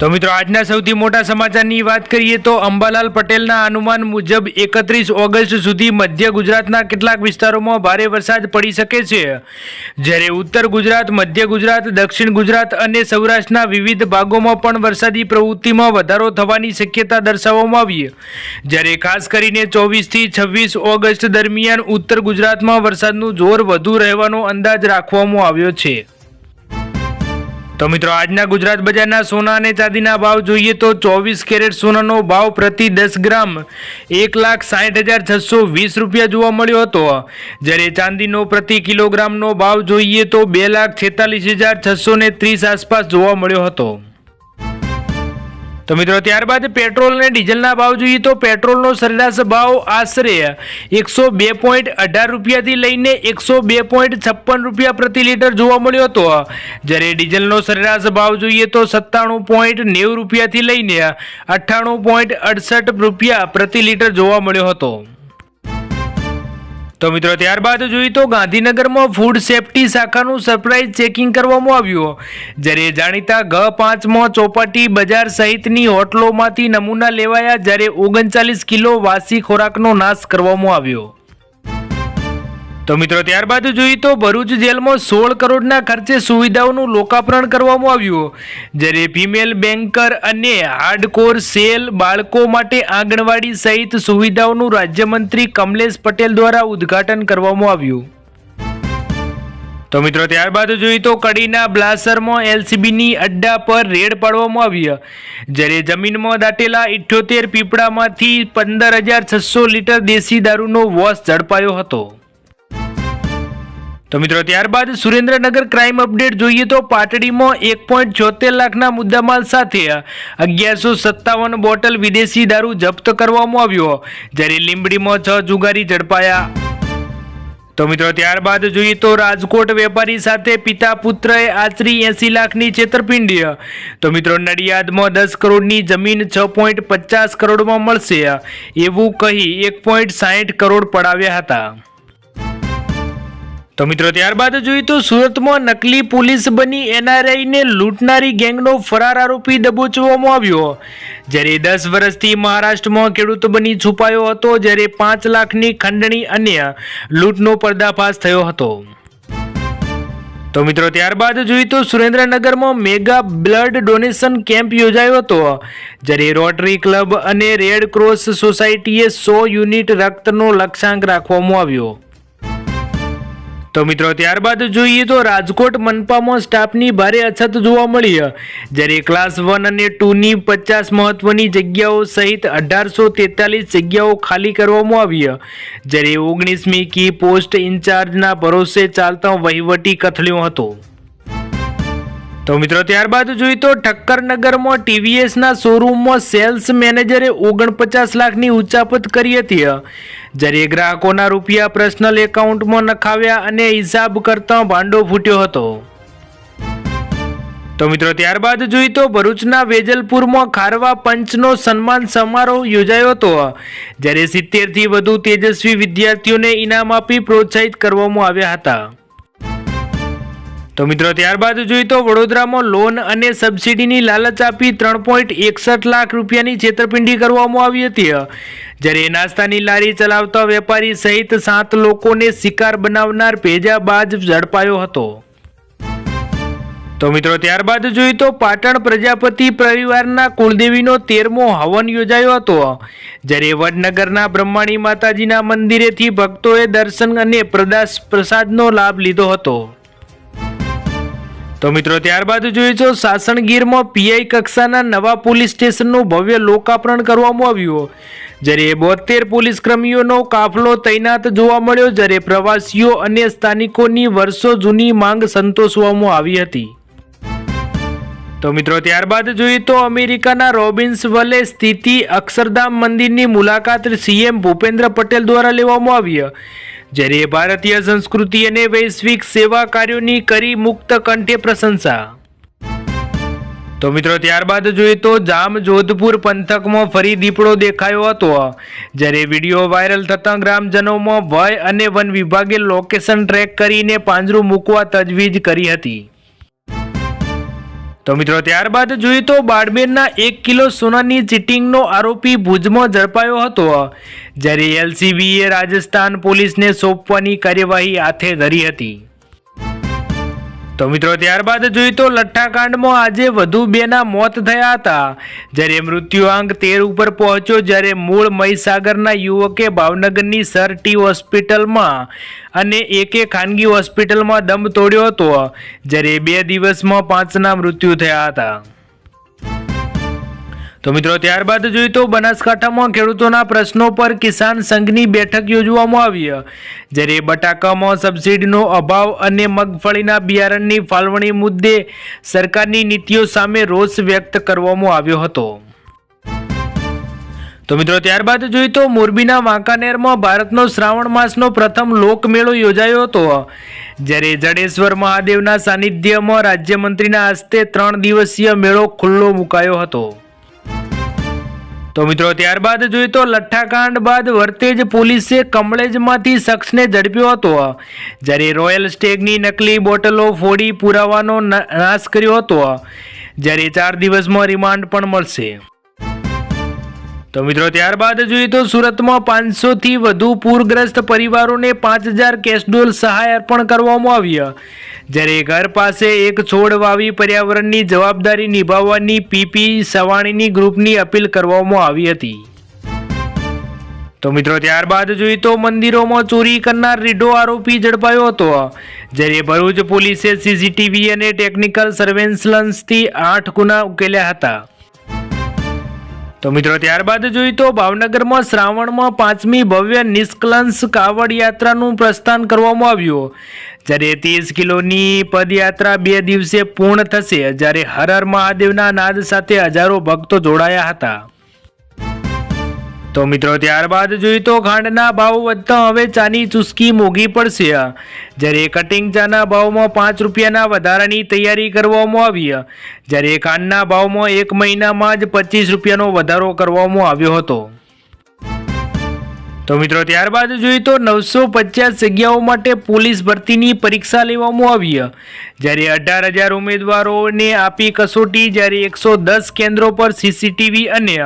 તો મિત્રો આજના સૌથી મોટા સમાચારની વાત કરીએ તો અંબાલાલ પટેલના અનુમાન મુજબ 31 ઓગસ્ટ સુધી મધ્ય ગુજરાતના કેટલાક વિસ્તારોમાં ભારે વરસાદ પડી શકે છે, જ્યારે ઉત્તર ગુજરાત, મધ્ય ગુજરાત, દક્ષિણ ગુજરાત અને સૌરાષ્ટ્રના વિવિધ ભાગોમાં પણ વરસાદી પ્રવૃત્તિમાં વધારો થવાની શક્યતા દર્શાવવામાં આવી, જ્યારે ખાસ કરીને 24 થી 26 ઓગસ્ટ દરમિયાન ઉત્તર ગુજરાતમાં વરસાદનું જોર વધુ રહેવાનો અંદાજ રાખવામાં આવ્યો છે। તો મિત્રો આજના ગુજરાત બજારના સોના અને ચાંદીના ભાવ જોઈએ તો 24 કેરેટ સોનાનો ભાવ પ્રતિ 10 ગ્રામ 1,60,620 રૂપિયા જોવા મળ્યો હતો, જ્યારે ચાંદીનો પ્રતિ કિલોગ્રામનો ભાવ જોઈએ તો 2,46,630 આસપાસ જોવા મળ્યો હતો। તો મિત્રો ત્યારબાદ પેટ્રોલ અને ડીઝલના ભાવ જોઈએ તો પેટ્રોલનો સરેરાશ ભાવ આશરે 102.18 રૂપિયાથી લઈને 102.56 રૂપિયા પ્રતિ લીટર જોવા મળ્યો હતો, જ્યારે ડીઝલનો સરેરાશ ભાવ જોઈએ તો 97.90 રૂપિયાથી લઈને 98.68 રૂપિયા પ્રતિ લીટર જોવા મળ્યો હતો। તો મિત્રો ત્યારબાદ જોઈએ તો ગાંધીનગરમાં ફૂડ સેફ્ટી શાખાનું સરપ્રાઇઝ ચેકિંગ કરવામાં આવ્યું, જ્યારે જાણીતા G5માં ચોપાટી બજાર સહિતની હોટલોમાંથી નમૂના લેવાયા, જ્યારે 39 કિલો વાસી ખોરાકનો નાશ કરવામાં આવ્યો। તો મિત્રો ત્યારબાદ જોઈએ તો ભરૂચ જેલમાં 16 કરોડના ખર્ચે સુવિધાઓનું લોકાર્પણ કરવામાં આવ્યું, જ્યારે ફિમેલ બેન્કર અને હાર્ડકોર સેલ, બાળકો માટે આંગણવાડી સહિત સુવિધાઓનું રાજ્યમંત્રી કમલેશ પટેલ દ્વારા ઉદ્ઘાટન કરવામાં આવ્યું। તો મિત્રો ત્યારબાદ જોઈએ તો કડીના બ્લાસરમાં LCBની અડ્ડા પર રેડ પાડવામાં આવી, જ્યારે જમીનમાં દાટેલા 78 પીપળામાંથી 15,600 લીટર દેશી દારૂનો વોશ ઝડપાયો હતો। તો મિત્રો ત્યારબાદ સુરેન્દ્રનગર ક્રાઇમ અપડેટ જોઈએ તો પાટડીમાં 1.76 લાખના મુદ્દામાલ સાથે 1157 બોટલ વિદેશી દારૂ જપ્ત કરવામાં આવ્યો, જ્યારે લીંબડીમાં 6 જુગારી ઝડપાયા। તો મિત્રો ત્યારબાદ જોઈએ તો રાજકોટ વેપારી સાથે પિતા પુત્રએ આશરે 80 લાખની છેતરપિંડી। તો મિત્રો નડિયાદમાં 10 કરોડની જમીન 6.50 કરોડમાં મળશે એવું કહી 1.60 કરોડ પડાવ્યા હતા। તો મિત્રો ત્યારબાદ જોઈએ તો સુરતમાં નકલી પોલીસ બની NRIને લૂંટનારી ગેંગનો ફરાર આરોપી દબોચવામાં આવ્યો, જ્યારે 10 વર્ષથી મહારાષ્ટ્રમાં ખેડૂત બની છુપાયો હતો, જ્યારે 5 લાખની ખંડણી અને લૂંટનો પર્દાફાશ થયો હતો। તો મિત્રો ત્યારબાદ જોઈએ તો સુરેન્દ્રનગરમાં મેગા બ્લડ ડોનેશન કેમ્પ યોજાયો હતો, જ્યારે રોટરી ક્લબ અને રેડ ક્રોસ સોસાયટીએ 100 યુનિટ રક્તનો લક્ષ્યાંક રાખવામાં આવ્યો। તો મિત્રો ત્યારબાદ જોઈએ તો રાજકોટ મનપામાં સ્ટાફની ભારે અછત જોવા મળી, જ્યારે ક્લાસ 1 અને 2ની 50 મહત્વની જગ્યાઓ સહિત 1843 જગ્યાઓ ખાલી કરવામાં આવી, જ્યારે 19મી કી પોસ્ટ ઇન્ચાર્જના ભરોસે ચાલતો વહીવટી કથળ્યો હતો। તો મિત્રો ત્યારબાદ જોઈએ તો ઠક્કરનગરમાં TVSના શોરૂમમાં સેલ્સ મેનેજરે 49 લાખની ઉચાપત કરી હતી, જ્યારે ગ્રાહકોના રૂપિયા પર્સનલ એકાઉન્ટમાં નખાવ્યા અને હિસાબ કરતા ભાંડો ફૂટ્યો હતો। તો મિત્રો ત્યારબાદ જોઈએ તો ભરૂચના વેજલપુરમાં ખારવા પંચનો સન્માન સમારોહ યોજાયો હતો, જ્યારે 70થી વધુ તેજસ્વી વિદ્યાર્થીઓને ઇનામ આપી પ્રોત્સાહિત કરવામાં આવ્યા હતા। તો મિત્રો ત્યારબાદ જોઈએ તો વડોદરામાં લોન અને સબસિડીની લાલચ આપી 3.61 લાખ રૂપિયાની છેતરપિંડી કરવામાં આવી હતી, જ્યારે નાસ્તાની લારી ચલાવતા વેપારી સહિત 7 લોકોને શિકાર બનાવનાર ભેજાબાજ ઝડપાયો હતો। તો મિત્રો ત્યારબાદ જોઈએ તો પાટણ પ્રજાપતિ પરિવારના કુળદેવીનો 13મો હવન યોજાયો હતો, જ્યારે વડનગરના બ્રહ્માણી માતાજીના મંદિરેથી ભક્તોએ દર્શન અને પ્રસાદનો લાભ લીધો હતો। તો મિત્રો ત્યારબાદ જોઈએ તો સાસણગીરમાં PI કક્ષાના નવા પોલીસ સ્ટેશનનું ભવ્ય લોકાર્પણ કરવામાં આવ્યું, જ્યારે 72 પોલીસ કર્મીઓનો કાફલો તૈનાત જોવા મળ્યો, જ્યારે પ્રવાસીઓ અને સ્થાનિકોની વર્ષો જૂની માંગ સંતોષવામાં આવી હતી। તો મિત્રો ત્યારબાદ જોઈએ તો અમેરિકાના રોબિન્સવલે સ્થિત અક્ષરધામ મંદિરની મુલાકાત CM ભૂપેન્દ્ર પટેલ દ્વારા લેવામાં આવી, જ્યારે ભારતીય સંસ્કૃતિ અને વૈશ્વિક સેવા કાર્યોની કરી મુક્ત કંઠે પ્રશંસા। તો મિત્રો ત્યારબાદ જોઈએ તો જામજોધપુર પંથકમાં ફરી દીપડો દેખાયો હતો, જ્યારે વિડીયો વાયરલ થતાં ગ્રામજનોમાં ભય અને વન વિભાગે લોકેશન ટ્રેક કરીને પાંજરું મૂકવા તજવીજ કરી હતી। તો મિત્રો ત્યારબાદ જોઈએ તો બાડમેરના 1 કિલો સોનાની ચીટિંગનો આરોપી ભુજમાં ઝડપાયો હતો, જ્યારે એલસીબીએ રાજસ્થાન પોલીસને સોંપવાની કાર્યવાહી હાથે ધરી હતી. તો મિત્રો ત્યારબાદ જોઈએ તો લઠ્ઠાકાંડમાં આજે વધુ 2ના મોત થયા હતા, જ્યારે મૃત્યુઆંક 13 ઉપર પહોંચ્યો, જ્યારે મૂળ મહીસાગરના યુવકે ભાવનગરની સર ટી હોસ્પિટલમાં અને એકે ખાનગી હોસ્પિટલમાં દમ તોડ્યો હતો, જ્યારે 2 દિવસમાં 5ના મૃત્યુ થયા હતા. તો મિત્રો ત્યારબાદ જોઈએ તો બનાસકાંઠામાં ખેડૂતોના પ્રશ્નો પર કિસાન સંઘની બેઠક યોજવામાં આવી, જ્યારે બટાકામાં સબસિડીનો અભાવ અને મગફળીના બિયારણની ફાળવણી મુદ્દે સરકારની નીતિઓ સામે રોષ વ્યક્ત કરવામાં આવ્યો હતો. તો મિત્રો ત્યારબાદ જોઈએ તો મોરબીના વાંકાનેરમાં ભારતનો શ્રાવણ માસનો પ્રથમ લોકમેળો યોજાયો હતો, જ્યારે જડેશ્વર મહાદેવના સાનિધ્યમાં રાજ્યમંત્રીના હસ્તે 3 દિવસીય મેળો ખુલ્લો મુકાયો હતો. તો મિત્રો ત્યારબાદ જોઈએ તો લઠ્ઠાકાંડ બાદ વરતેજ પોલીસે કમળેજમાંથી શખ્સને ઝડપ્યો હતો, જ્યારે રોયલ સ્ટેગની નકલી બોટલો ફોડી પુરાવાનો નાશ કર્યો હતો, જ્યારે 4 દિવસમાં રિમાન્ડ પણ મળશે. તો મિત્રો ત્યારબાદ જોઈએ તો સુરતમાં 500થી વધુ પૂરગ્રસ્ત પરિવારોને 5000 કેશડોલ સહાય અર્પણ કરવામાં આવી, જ્યારે ઘર પાસે એક છોડ વાવી પર્યાવરણની જવાબદારી નિભાવવાની પીપી સવાણીની ગ્રુપની અપીલ કરવામાં આવી હતી. તો મિત્રો ત્યારબાદ જોઈએ તો મંદિરોમાં ચોરી કરનાર રીઢો આરોપી ઝડપાયો હતો, જ્યારે ભરૂચ પોલીસે સીસીટીવી અને ટેકનિકલ સર્વેલન્સથી 8 ગુના ઉકેલ્યા હતા. તો મિત્રો ત્યારબાદ જોઈએ તો ભાવનગરમાં શ્રાવણમાં 5મી ભવ્ય નિષ્કલંશ કાવડ યાત્રાનું પ્રસ્થાન કરવામાં આવ્યું, જ્યારે 30 કિલોની પદયાત્રા 2 દિવસે પૂર્ણ થશે, જ્યારે હર હર મહાદેવના નાદ સાથે હજારો ભક્તો જોડાયા હતા. તો મિત્રો ત્યારબાદ જોઈએ તો ખાંડના ભાવ વધતા હવે ચાની ચુસ્કી મોંઘી પડશે, જ્યારે કટિંગ ચાના ભાવમાં 5 રૂપિયાના વધારાની તૈયારી કરવામાં આવી, જ્યારે ખાંડના ભાવમાં 1 મહિનામાં જ 25 રૂપિયાનો વધારો કરવામાં આવ્યો હતો. તો મિત્રો ત્યારબાદ જોઈએ તો 950 જગ્યાઓ માટે પોલીસ ભરતીની પરીક્ષા લેવામાં આવી, જ્યારે 18,000 ઉમેદવારોને આપી કસોટી, જ્યારે 110 કેન્દ્રો પર સીસીટીવી અને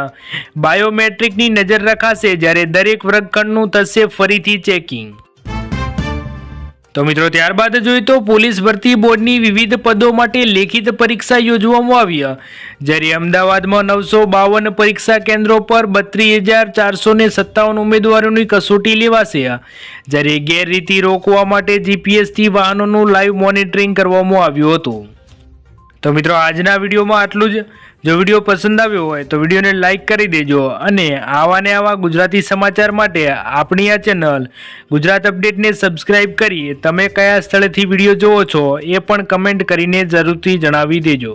બાયોમેટ્રિકની નજર રખાશે, જ્યારે દરેક વર્ગખંડનું થશે ફરીથી ચેકિંગ. તો મિત્રો ત્યારબાદ જોઈએ તો પોલીસ ભરતી બોર્ડની વિવિધ પદો માટે લેખિત પરીક્ષા યોજવામાં આવી, જ્યારે અમદાવાદમાં 952 પરીક્ષા કેન્દ્રો પર 32,457 ઉમેદવારોની કસોટી લેવાશે, જ્યારે ગેરરીતિ રોકવા માટે જીપીએસથી વાહનોનું લાઈવ મોનિટરિંગ કરવામાં આવ્યું હતું. તો મિત્રો આજના વિડીયોમાં આટલું જ. જો વિડીયો પસંદ આવ્યો હોય તો વિડીયોને લાઇક કરી દેજો, અને આવા ગુજરાતી સમાચાર માટે આપણી આ ચેનલ ગુજરાત અપડેટને સબસ્ક્રાઇબ કરી તમે કયા સ્થળેથી વિડીયો જોવો છો એ પણ કમેન્ટ કરીને જરૂરથી જણાવી દેજો.